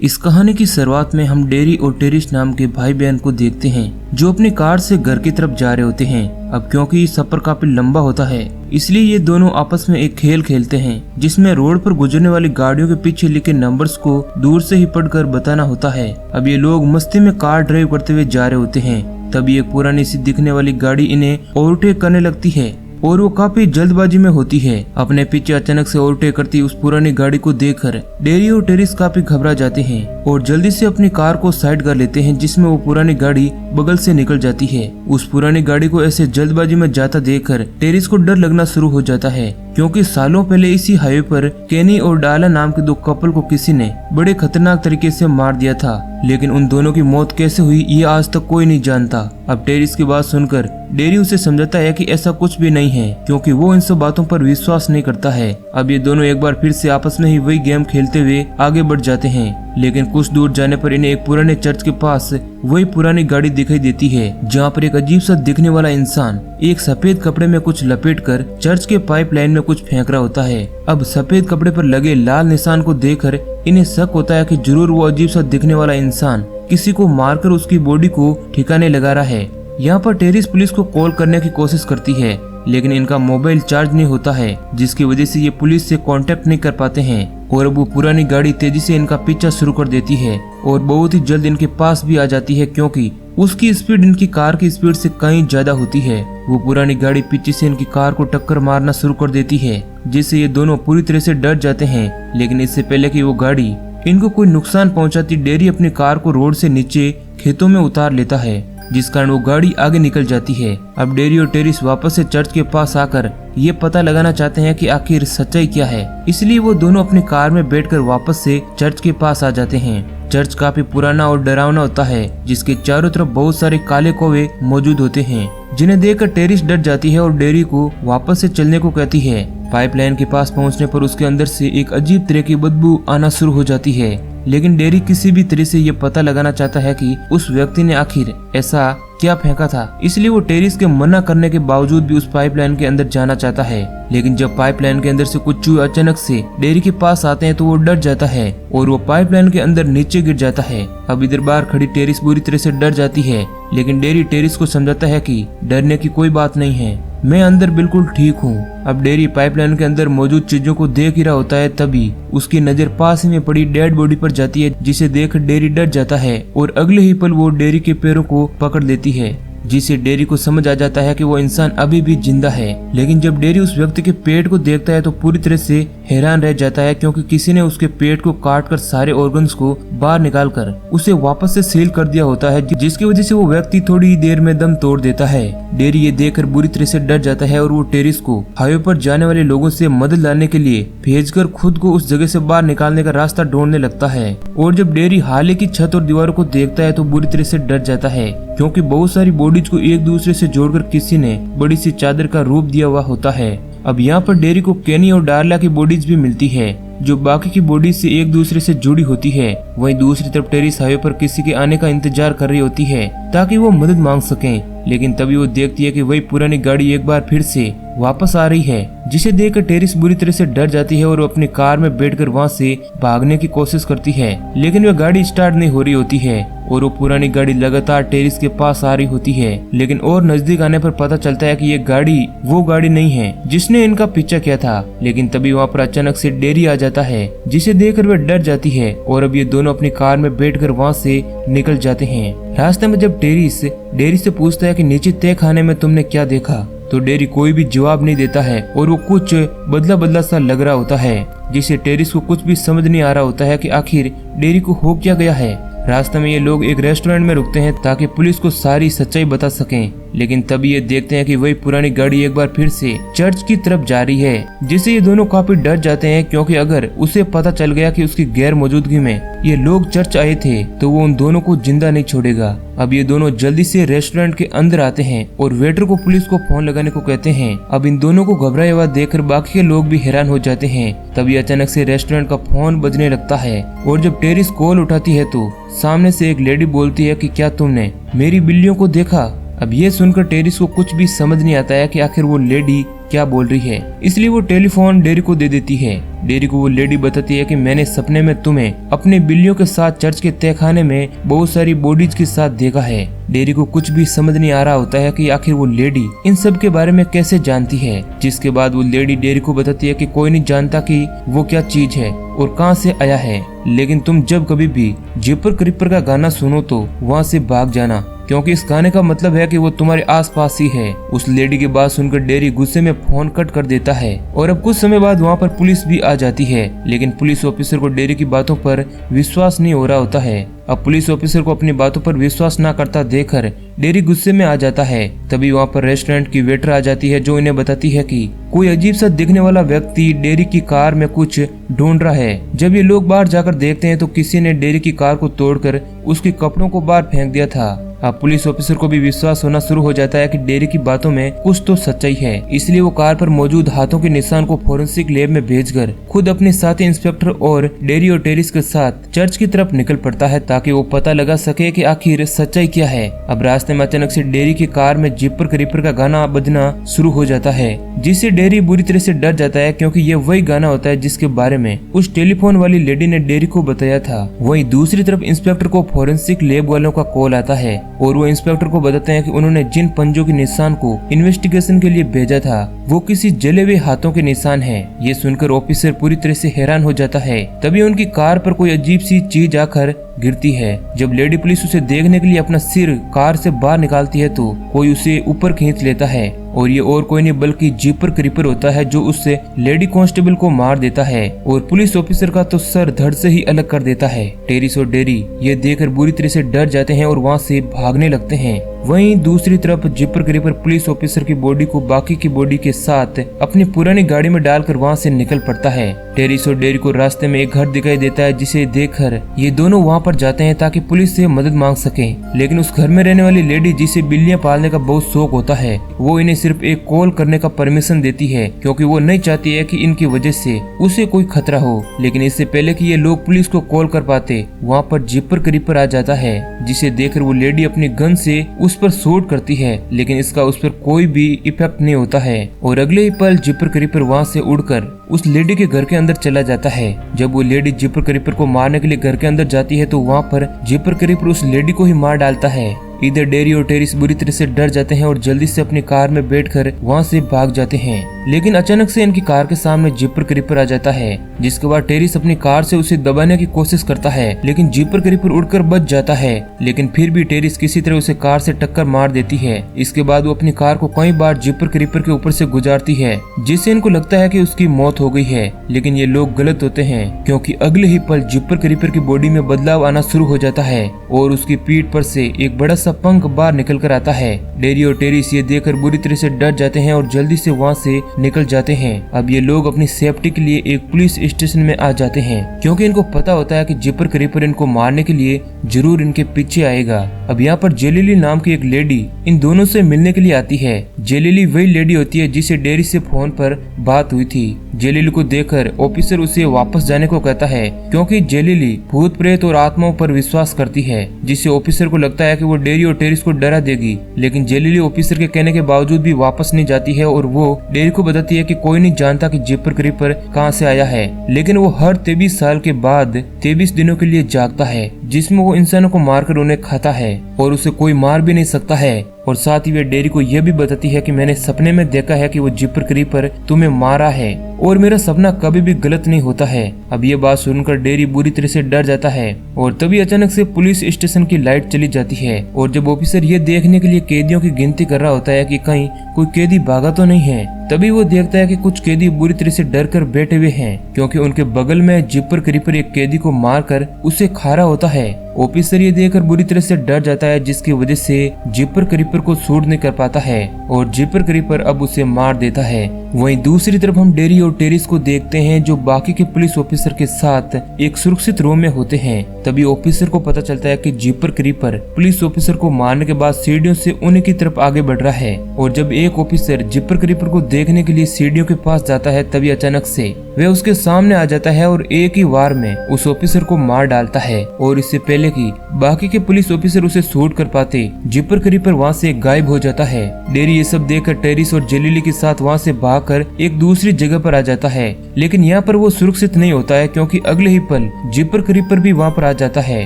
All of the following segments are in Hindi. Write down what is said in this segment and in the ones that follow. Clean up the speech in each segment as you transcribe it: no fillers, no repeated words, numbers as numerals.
इस कहानी की शुरुआत में हम डेरी और टेरिस नाम के भाई बहन को देखते हैं जो अपनी कार से घर की तरफ जा रहे होते हैं। अब क्योंकि ये सफर काफी लंबा होता है इसलिए ये दोनों आपस में एक खेल खेलते हैं जिसमें रोड पर गुजरने वाली गाड़ियों के पीछे लिखे नंबर्स को दूर से ही पढ़कर बताना होता है। अब ये लोग मस्ती में कार ड्राइव करते हुए जा रहे होते हैं। तभी एक पुरानी सी दिखने वाली गाड़ी इन्हें ओवरटेक करने लगती है और वो काफी जल्दबाजी में होती है। अपने पीछे अचानक से ओवरटेक करती उस पुरानी गाड़ी को देखकर डेरी और टेरिस काफी घबरा जाते हैं और जल्दी से अपनी कार को साइड कर लेते हैं जिसमें वो पुरानी गाड़ी बगल से निकल जाती है। उस पुरानी गाड़ी को ऐसे जल्दबाजी में जाता देखकर टेरिस को डर लगना शुरू हो जाता है क्योंकि सालों पहले इसी हाईवे पर केनी और डाला नाम के दो कपल को किसी ने बड़े खतरनाक तरीके से मार दिया था, लेकिन उन दोनों की मौत कैसे हुई ये आज तक कोई नहीं जानता। अब टेरिस की बात सुनकर डेरी उसे समझाता है कि ऐसा कुछ भी नहीं है क्योंकि वो इन सब बातों पर विश्वास नहीं करता है। अब ये दोनों एक बार फिर से आपस में ही वही गेम खेलते हुए आगे बढ़ जाते हैं, लेकिन कुछ दूर जाने पर इन्हें एक पुराने चर्च के पास वही पुरानी गाड़ी दिखाई देती है जहाँ पर एक अजीब सा दिखने वाला इंसान एक सफेद कपड़े में कुछ लपेटकर चर्च के पाइपलाइन में कुछ फेंक रहा होता है। अब सफेद कपड़े पर लगे लाल निशान को देखकर इन्हें शक होता है कि जरूर वो अजीब सा दिखने वाला इंसान किसी को मारकर उसकी बॉडी को ठिकाने लगा रहा है। यहाँ पर टेरिस पुलिस को कॉल करने की कोशिश करती है लेकिन इनका मोबाइल चार्ज नहीं होता है जिसकी वजह से ये पुलिस से कांटेक्ट नहीं कर पाते हैं और अब वो पुरानी गाड़ी तेजी से इनका पीछा शुरू कर देती है और बहुत ही जल्द इनके पास भी आ जाती है क्योंकि उसकी स्पीड इनकी कार की स्पीड से कहीं ज्यादा होती है। वो पुरानी गाड़ी पीछे से इनकी कार को टक्कर मारना शुरू कर देती है जिससे ये दोनों पूरी तरह से डर जाते हैं। लेकिन इससे पहले कि वो गाड़ी इनको कोई नुकसान पहुंचाती डेरी अपनी कार को रोड से नीचे खेतों में उतार लेता है जिस कारण वो गाड़ी आगे निकल जाती है। अब डेरी और टेरिस वापस से चर्च के पास आकर ये पता लगाना चाहते हैं कि आखिर सच्चाई क्या है, इसलिए वो दोनों अपनी कार में बैठकर वापस से चर्च के पास आ जाते हैं। चर्च काफी पुराना और डरावना होता है जिसके चारों तरफ बहुत सारे काले कौवे मौजूद होते हैं जिन्हें देखकर टेरिस डर जाती है और डेरी को वापस से चलने को कहती है। पाइपलाइन के पास पहुंचने पर उसके अंदर से एक अजीब तरह की बदबू आना शुरू हो जाती है, लेकिन डेरी किसी भी तरह से ये पता लगाना चाहता है कि उस व्यक्ति ने आखिर ऐसा क्या फेंका था, इसलिए वो टेरिस के मना करने के बावजूद भी उस पाइपलाइन के अंदर जाना चाहता है। लेकिन जब पाइपलाइन के अंदर से कुछ चूहे अचानक से डेरी के पास आते हैं तो वो डर जाता है और वो पाइपलाइन के अंदर नीचे गिर जाता है। अब इधर बाहर खड़ी टेरिस बुरी तरह से डर जाती है, लेकिन डेरी टेरिस को समझाता है कि डरने की कोई बात नहीं है, मैं अंदर बिल्कुल ठीक हूँ। अब डेरी पाइपलाइन के अंदर मौजूद चीजों को देख ही रहा होता है तभी उसकी नजर पास में पड़ी डेड बॉडी पर जाती है जिसे देख डेरी डर जाता है और अगले ही पल वो डेरी के पैरों को पकड़ लेती है जिसे डेरी को समझ आ जाता है कि वो इंसान अभी भी जिंदा है। लेकिन जब डेरी उस व्यक्ति के पेट को देखता है तो पूरी तरह से हैरान रह जाता है क्योंकि किसी ने उसके पेट को काटकर सारे ऑर्गन्स को बाहर निकालकर उसे वापस से सील कर दिया होता है जिसकी वजह से वो व्यक्ति थोड़ी ही देर में दम तोड़ देता है। डेरी ये देखकर बुरी तरह से डर जाता है और वो टेरिस को हाईवे पर जाने वाले लोगों से मदद लाने के लिए भेजकर खुद को उस जगह से बाहर निकालने का रास्ता ढूंढने लगता है। और जब डेरी हाले की छत और दीवारों को देखता है तो बुरी तरह से डर जाता है क्योंकि बहुत सारी बॉडीज को एक दूसरे से जोड़कर किसी ने बड़ी सी चादर का रूप दिया हुआ होता है। अब यहाँ पर डेरी को केनी और डार्ला की बॉडीज भी मिलती है जो बाकी की बॉडीज से एक दूसरे से जुड़ी होती है। वहीं दूसरी तरफ टेरिस हाईवे पर किसी के आने का इंतजार कर रही होती है ताकि वो मदद मांग सकें, लेकिन तभी वो देखती है कि वही पुरानी गाड़ी एक बार फिर से वापस आ रही है जिसे देखकर टेरिस बुरी तरह से डर जाती है और वो अपनी कार में बैठकर वहां से भागने की कोशिश करती है, लेकिन वह गाड़ी स्टार्ट नहीं हो रही होती है और वो पुरानी गाड़ी लगातार टेरिस के पास आ रही होती है। लेकिन और नजदीक आने पर पता चलता है कि ये गाड़ी वो गाड़ी नहीं है जिसने इनका पीछा किया था। लेकिन तभी वहाँ पर अचानक से डेरी आ जाता है जिसे देखकर वह डर जाती है और अब ये दोनों अपनी कार में बैठकर वहाँ से निकल जाते हैं। रास्ते में जब टेरिस डेरी से पूछता है कि नीचे तय खाने में तुमने क्या देखा तो डेरी कोई भी जवाब नहीं देता है और वो कुछ बदला बदला सा लग रहा होता है जिसे टेरिस को कुछ भी समझ नहीं आ रहा होता है कि आखिर डेरी को हो क्या गया है। रास्ते में ये लोग एक रेस्टोरेंट में रुकते हैं ताकि पुलिस को सारी सच्चाई बता सकें, लेकिन तभी ये देखते हैं कि वही पुरानी गाड़ी एक बार फिर से चर्च की तरफ जा रही है जिससे ये दोनों काफी डर जाते हैं क्योंकि अगर उसे पता चल गया कि उसकी गैर मौजूदगी में ये लोग चर्च आए थे तो वो उन दोनों को जिंदा नहीं छोड़ेगा। अब ये दोनों जल्दी से रेस्टोरेंट के अंदर आते हैं और वेटर को पुलिस को फोन लगाने को कहते हैं। अब इन दोनों को घबराए हुआ देखकर बाकी के लोग भी हैरान हो जाते हैं। तभी अचानक से रेस्टोरेंट का फोन बजने लगता है और जब टेरिस कॉल उठाती है तो सामने से एक लेडी बोलती है कि क्या तुमने मेरी बिल्लियों को देखा? अब ये सुनकर टेरिस को कुछ भी समझ नहीं आता है कि आखिर वो लेडी क्या बोल रही है, इसलिए वो टेलीफोन डेरी को दे देती है। डेरी को वो लेडी बताती है कि मैंने सपने में तुम्हें अपने बिल्लियों के साथ चर्च के तहखाने में बहुत सारी बॉडीज के साथ देखा है। डेरी को कुछ भी समझ नहीं आ रहा होता है कि आखिर वो लेडी इन सब के बारे में कैसे जानती है। जिसके बाद वो लेडी डेरी को बताती है कि कोई नहीं जानता कि वो क्या चीज है और कहां से आया है, लेकिन तुम जब कभी भी जिपर क्रीपर का गाना सुनो तो वहां से भाग जाना, क्योंकि इस गाने का मतलब है कि वो तुम्हारे आसपास ही है। उस लेडी की बात सुनकर डेरी गुस्से में फोन कट कर देता है और अब कुछ समय बाद वहाँ पर पुलिस भी आ जाती है, लेकिन पुलिस ऑफिसर को डेरी की बातों पर विश्वास नहीं हो रहा होता है। अब पुलिस ऑफिसर को अपनी बातों पर विश्वास न करता देखकर डेरी गुस्से में आ जाता है। तभी वहाँ पर रेस्टोरेंट की वेटर आ जाती है जो इन्हें बताती है कि कोई अजीब सा दिखने वाला व्यक्ति डेरी की कार में कुछ ढूंढ रहा है। जब ये लोग बाहर जाकर देखते हैं तो किसी ने डेरी की कार को तोड़कर उसके कपड़ों को बाहर फेंक दिया था। अब पुलिस ऑफिसर को भी विश्वास होना शुरू हो जाता है कि डेरी की बातों में कुछ तो सच्चाई है, इसलिए वो कार पर मौजूद हाथों के निशान को फोरेंसिक लैब में भेजकर खुद अपने साथी इंस्पेक्टर और डेरी और टेरिस के साथ चर्च की तरफ निकल पड़ता है ताकि वो पता लगा सके कि आखिर सच्चाई क्या है। अब रास्ते में अचानक से डेरी की कार में जिपर क्रीपर का गाना बजना शुरू हो जाता है, जिससे डेरी बुरी तरह से डर जाता है, क्योंकि ये वही गाना होता है जिसके बारे में उस टेलीफोन वाली लेडी ने डेरी को बताया था। वहीं दूसरी तरफ इंस्पेक्टर को फोरेंसिक लैब वालों का कॉल आता है और वो इंस्पेक्टर को बताते हैं कि उन्होंने जिन पंजों के निशान को इन्वेस्टिगेशन के लिए भेजा था वो किसी जले हुए हाथों के निशान हैं। ये सुनकर ऑफिसर पूरी तरह से हैरान हो जाता है। तभी उनकी कार पर कोई अजीब सी चीज आकर गिरती है। जब लेडी पुलिस उसे देखने के लिए अपना सिर कार से बाहर निकालती है तो कोई उसे ऊपर खींच लेता है और ये और कोई नहीं बल्कि जिपर क्रीपर होता है जो उससे लेडी कांस्टेबल को मार देता है और पुलिस ऑफिसर का तो सर धड़ से ही अलग कर देता है। टेरिस और डेरी ये देखकर बुरी तरह से डर जाते हैं और वहाँ से भागने लगते हैं। वहीं दूसरी तरफ जिपर क्रीपर पुलिस ऑफिसर की बॉडी को बाकी की बॉडी के साथ अपनी पुरानी गाड़ी में डालकर वहाँ से निकल पड़ता है। टेरिस और डेरी को रास्ते में एक घर दिखाई देता है, जिसे देखकर ये दोनों वहाँ पर जाते हैं ताकि पुलिस से मदद मांग सकें। लेकिन उस घर में रहने वाली लेडी जिसे बिल्लियां पालने का बहुत शौक होता है, वो इन्हें सिर्फ एक कॉल करने का परमिशन देती है, क्योंकि वो नहीं चाहती है कि इनकी वजह से उसे कोई खतरा हो। लेकिन इससे पहले कि ये लोग पुलिस को कॉल कर पाते वहाँ पर जिपर क्रीपर आ जाता है, जिसे देखकर वो लेडी अपनी गन से उस पर शूट करती है, लेकिन इसका उस पर कोई भी इफेक्ट नहीं होता है और अगले ही पल जिपर क्रीपर वहाँ से उड़कर उस लेडी के घर के अंदर चला जाता है। जब वो लेडी जिपर क्रीपर को मारने के लिए घर के अंदर जाती है तो वहाँ पर जिपर क्रीपर उस लेडी को ही मार डालता है। इधर डेरी और टेरिस बुरी तरह से डर जाते हैं और जल्दी से अपनी कार में बैठकर वहाँ से भाग जाते हैं। लेकिन अचानक से इनकी कार के सामने जिपर क्रीपर आ जाता है, जिसके बाद टेरिस अपनी कार से उसे दबाने की कोशिश करता है, लेकिन जिपर क्रीपर उड़कर बच जाता है। लेकिन फिर भी टेरिस किसी तरह उसे कार से टक्कर मार देती है। इसके बाद वो अपनी कार को कई बार जिपर क्रीपर के ऊपर से गुजारती है, जिससे इनको लगता है कि उसकी मौत हो गई है। लेकिन ये लोग गलत होते हैं, क्योंकि अगले ही पल जिपर क्रीपर की बॉडी में बदलाव आना शुरू हो जाता है और उसकी पीठ पर से एक बड़ा सा पंख बाहर निकल कर आता है। डेरी और टेरिस ये देखकर बुरी तरह से डर जाते हैं और जल्दी से वहाँ से निकल जाते हैं। अब ये लोग अपनी सेफ्टी के लिए एक पुलिस स्टेशन में आ जाते हैं, क्योंकि इनको पता होता है कि जिपर क्रीपर इनको मारने के लिए जरूर इनके पीछे आएगा। अब यहाँ पर जेलिली नाम की एक लेडी इन दोनों से मिलने के लिए आती है। जेलिली वही लेडी होती है जिसे डेरी से फोन पर बात हुई थी। जेलिली को देखकर ऑफिसर उसे वापस जाने को कहता है, क्योंकि जेलिली भूत प्रेत और आत्माओं पर विश्वास करती है, जिससे ऑफिसर को लगता है कि वो डेरी और टेरिस को डरा देगी। लेकिन जेलिली ऑफिसर के कहने के बावजूद भी वापस नहीं जाती है और वो डेरी को बताती है कि कोई नहीं जानता कि जिपर क्रीपर कहाँ से आया है, लेकिन वो हर 23 साल के बाद 23 दिनों के लिए जागता है, जिसमें वो इंसानों को मारकर उन्हें खाता है और उसे कोई मार भी नहीं सकता है। और साथ ही वे डेरी को यह भी बताती है कि मैंने सपने में देखा है कि वो जिपर क्रीपर तुम्हें मारा है और मेरा सपना कभी भी गलत नहीं होता है। अब ये बात सुनकर डेरी बुरी तरह से डर जाता है और तभी अचानक से पुलिस स्टेशन की लाइट चली जाती है और जब ऑफिसर ये देखने के लिए कैदियों की गिनती कर रहा होता है कि कहीं कोई कैदी भागा तो नहीं है, तभी वो देखता है कि कुछ कैदी बुरी तरह से डर कर बैठे हुए हैं, क्योंकि उनके बगल में जिपर क्रीपर एक कैदी को मारकर उसे खा रहा होता है। ऑफिसर ये देखकर बुरी तरह से डर जाता है, जिसकी वजह से जिपर क्रीपर को शूट नहीं कर पाता है और जिपर क्रीपर अब उसे मार देता है। वहीं दूसरी तरफ हम डेरी और टेरिस को देखते हैं जो बाकी के पुलिस ऑफिसर के साथ एक सुरक्षित रूम में होते हैं। तभी ऑफिसर को पता चलता है कि जिपर क्रीपर पुलिस ऑफिसर को मारने के बाद सीढ़ियों से उन्हीं की तरफ आगे बढ़ रहा है और जब एक ऑफिसर जिपर क्रीपर को देखने के लिए सीढ़ियों के पास जाता है तभी अचानक से वह उसके सामने आ जाता है और एक ही वार में उस ऑफिसर को मार डालता है। और इससे पहले पहले कि बाकी के पुलिस ऑफिसर उसे शूट कर पाते, जिपर क्रीपर वहाँ से गायब हो जाता है। डेरी ये सब देखकर टेरिस और जेलिली के साथ वहाँ से भागकर एक दूसरी जगह पर आ जाता है, लेकिन यहाँ पर वो सुरक्षित नहीं होता है क्योंकि अगले ही पल जिपर क्रीपर भी वहाँ पर आ जाता है।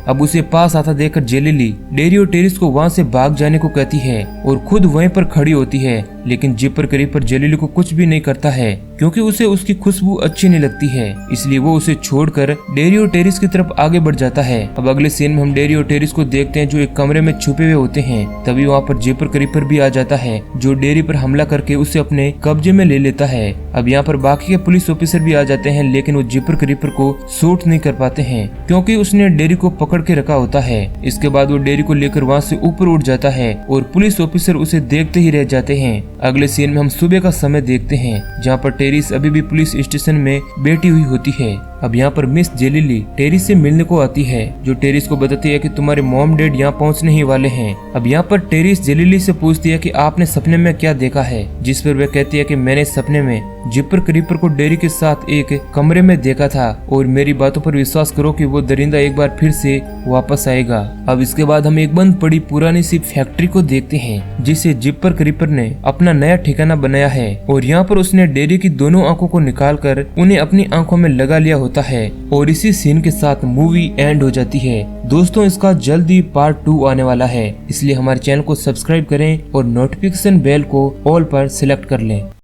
अब उसे पास आता देखकर जेलिली डेरी और टेरिस को वहाँ से भाग जाने को कहती है और खुद वहीं पर खड़ी होती है, लेकिन जिपर क्रीपर जेलिली को कुछ भी नहीं करता है क्योंकि उसे उसकी खुशबू अच्छी नहीं लगती है, इसलिए वो उसे छोड़कर डेरी और टेरिस की तरफ आगे बढ़ जाता है। अब अगले सीन में हम डेरी और टेरिस को देखते हैं जो एक कमरे में छुपे हुए होते हैं। तभी वहाँ पर जिपर क्रीपर भी आ जाता है जो डेरी पर हमला करके उसे अपने कब्जे में ले लेता है। अब यहाँ पर बाकी के पुलिस ऑफिसर भी आ जाते हैं, लेकिन वो जिपर क्रीपर को शूट नहीं कर पाते हैं क्योंकि उसने डेरी को पकड़ के रखा होता है। इसके बाद वो डेरी को लेकर वहाँ से ऊपर उठ जाता है और पुलिस ऑफिसर उसे देखते ही रह जाते हैं। अगले सीन में हम सुबह का समय देखते हैं जहाँ पर टेरिस अभी भी पुलिस स्टेशन में बैठी हुई होती है। अब यहाँ पर मिस जेलिली टेरिस से मिलने को आती है जो टेरिस को बताती है कि तुम्हारे मॉम डैड यहाँ पहुँचने ही वाले हैं। अब यहाँ पर टेरिस जेलिली से पूछती है कि आपने सपने में क्या देखा है, जिस पर वह कहती है कि मैंने सपने में जिपर क्रीपर को डेरी के साथ एक कमरे में देखा था और मेरी बातों पर विश्वास करो कि वो दरिंदा एक बार फिर से वापस आएगा। अब इसके बाद हम एक बंद पड़ी पुरानी सी फैक्ट्री को देखते हैं जिसे जिपर क्रीपर ने अपना नया ठिकाना बनाया है और यहाँ पर उसने डेरी की दोनों आंखों को निकालकर उन्हें अपनी आंखों में लगा लिया होता है और इसी सीन के साथ मूवी एंड हो जाती है। दोस्तों इसका जल्दी पार्ट 2 आने वाला है, इसलिए हमारे चैनल को सब्सक्राइब करें और नोटिफिकेशन बेल को ऑल पर सिलेक्ट कर लें।